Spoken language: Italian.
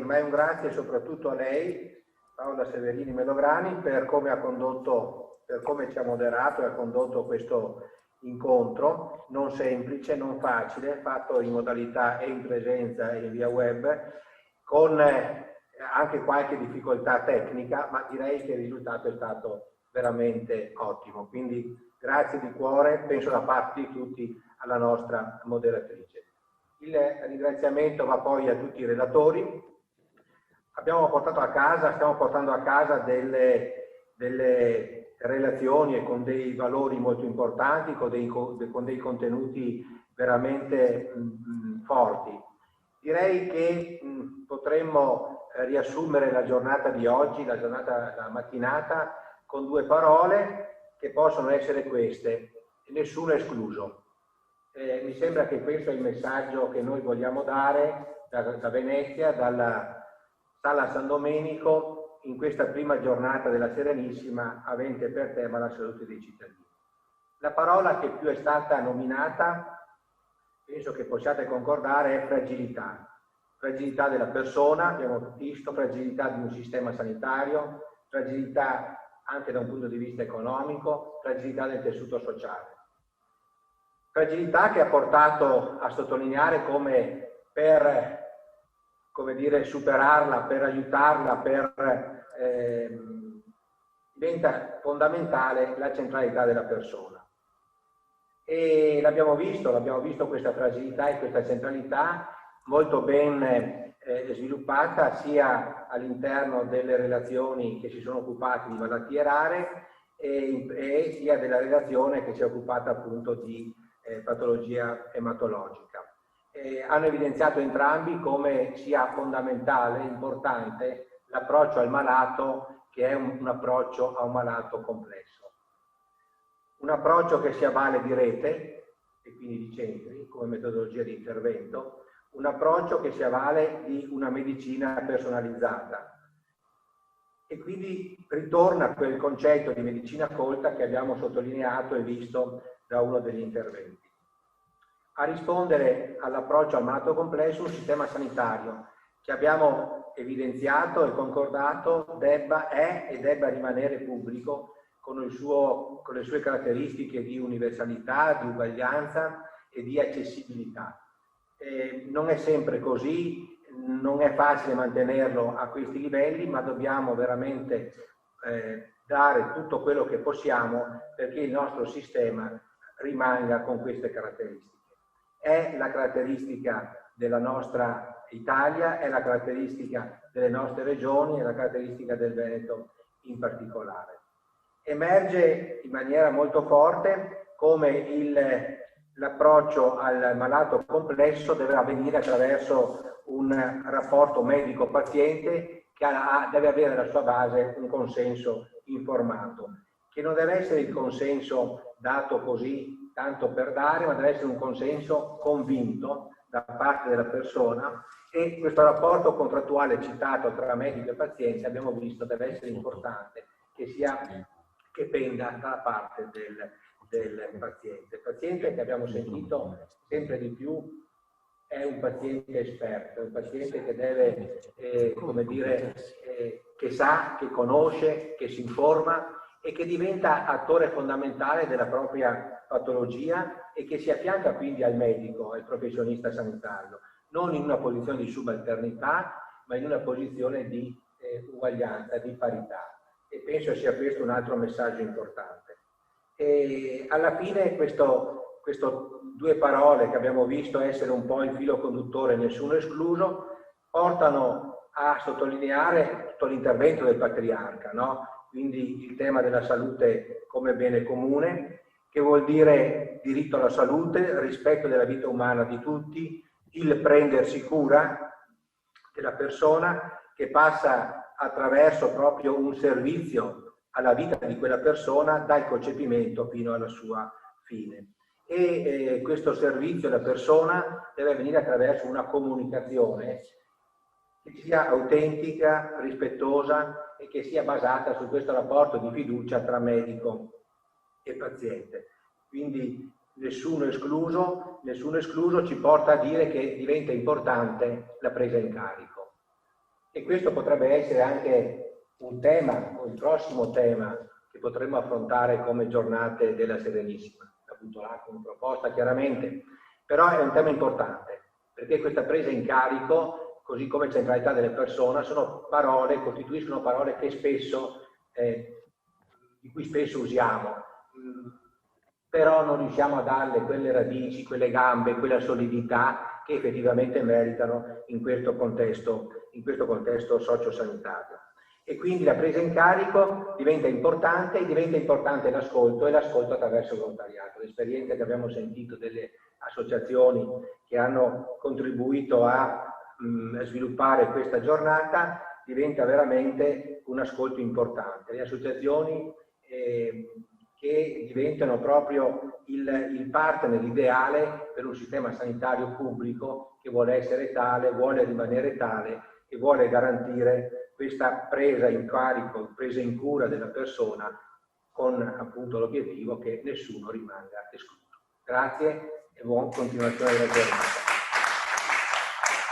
ma è un grazie soprattutto a lei, Paola Severini Melograni, per come ha condotto, per come ci ha moderato e ha condotto questo incontro, non semplice, non facile, fatto in modalità e in presenza e in via web, con anche qualche difficoltà tecnica, ma direi che il risultato è stato veramente ottimo. Quindi grazie di cuore, penso da parte di tutti, alla nostra moderatrice. Il ringraziamento va poi a tutti i relatori. Stiamo portando a casa delle relazioni e con dei valori molto importanti, con dei contenuti veramente forti. Direi che potremmo riassumere la giornata di oggi, la mattinata, con due parole che possono essere queste: nessuno escluso. Mi sembra che questo è il messaggio che noi vogliamo dare da Venezia, dalla Sala San Domenico, in questa prima giornata della Serenissima, avente per tema la salute dei cittadini. La parola che più è stata nominata, penso che possiate concordare, è fragilità. Fragilità della persona, abbiamo visto, fragilità di un sistema sanitario, fragilità anche da un punto di vista economico, fragilità del tessuto sociale. Fragilità che ha portato a sottolineare come per, come dire, superarla, per aiutarla, diventa fondamentale la centralità della persona. E l'abbiamo visto questa fragilità e questa centralità molto ben sviluppata sia all'interno delle relazioni che si sono occupate di malattie rare e sia della relazione che si è occupata appunto di patologia ematologica. Hanno evidenziato entrambi come sia fondamentale, importante, l'approccio al malato, che è un approccio a un malato complesso. Un approccio che si avvale di rete, e quindi di centri, come metodologia di intervento, un approccio che si avvale di una medicina personalizzata. E quindi ritorna quel concetto di medicina colta che abbiamo sottolineato e visto da uno degli interventi. A rispondere all'approccio al malato complesso, un sistema sanitario che abbiamo evidenziato e concordato è e debba rimanere pubblico con le sue caratteristiche di universalità, di uguaglianza e di accessibilità. Non è sempre così, non è facile mantenerlo a questi livelli, ma dobbiamo veramente dare tutto quello che possiamo perché il nostro sistema rimanga con queste caratteristiche. È la caratteristica della nostra Italia, è la caratteristica delle nostre regioni, è la caratteristica del Veneto in particolare. Emerge in maniera molto forte come l'approccio al malato complesso deve avvenire attraverso un rapporto medico-paziente che deve avere alla sua base un consenso informato, che non deve essere il consenso dato così tanto per dare, ma deve essere un consenso convinto da parte della persona, e questo rapporto contrattuale citato tra medico e paziente abbiamo visto deve essere importante, che penda dalla parte del paziente. Il paziente, che abbiamo sentito sempre di più, è un paziente esperto, è un paziente che deve, come dire, che sa, che conosce, che si informa e che diventa attore fondamentale della propria patologia e che si affianca quindi al medico, al professionista sanitario, non in una posizione di subalternità, ma in una posizione di uguaglianza, di parità. E penso sia questo un altro messaggio importante. E alla fine questo due parole che abbiamo visto essere un po' il filo conduttore, nessuno escluso, portano a sottolineare tutto l'intervento del patriarca, no? Quindi il tema della salute come bene comune, che vuol dire diritto alla salute, rispetto della vita umana di tutti, il prendersi cura della persona, che passa attraverso proprio un servizio alla vita di quella persona dal concepimento fino alla sua fine. E questo servizio alla persona deve avvenire attraverso una comunicazione che sia autentica, rispettosa e che sia basata su questo rapporto di fiducia tra medico e paziente. Quindi nessuno escluso ci porta a dire che diventa importante la presa in carico. E questo potrebbe essere anche un tema, o il prossimo tema che potremmo affrontare come giornate della Serenissima. L'ho avuto là come proposta chiaramente, però è un tema importante, perché questa presa in carico, così come centralità delle persone, sono parole, costituiscono parole che spesso, di cui spesso usiamo, però non riusciamo a darle quelle radici, quelle gambe, quella solidità che effettivamente meritano in questo contesto sociosanitario. E quindi la presa in carico diventa importante, e diventa importante l'ascolto, e l'ascolto attraverso il volontariato. L'esperienza che abbiamo sentito delle associazioni che hanno contribuito a sviluppare questa giornata diventa veramente un ascolto importante. Le associazioni che diventano proprio il partner ideale per un sistema sanitario pubblico che vuole essere tale, vuole rimanere tale e vuole garantire questa presa in carico, presa in cura della persona, con appunto l'obiettivo che nessuno rimanga escluso. Grazie e buona continuazione della giornata.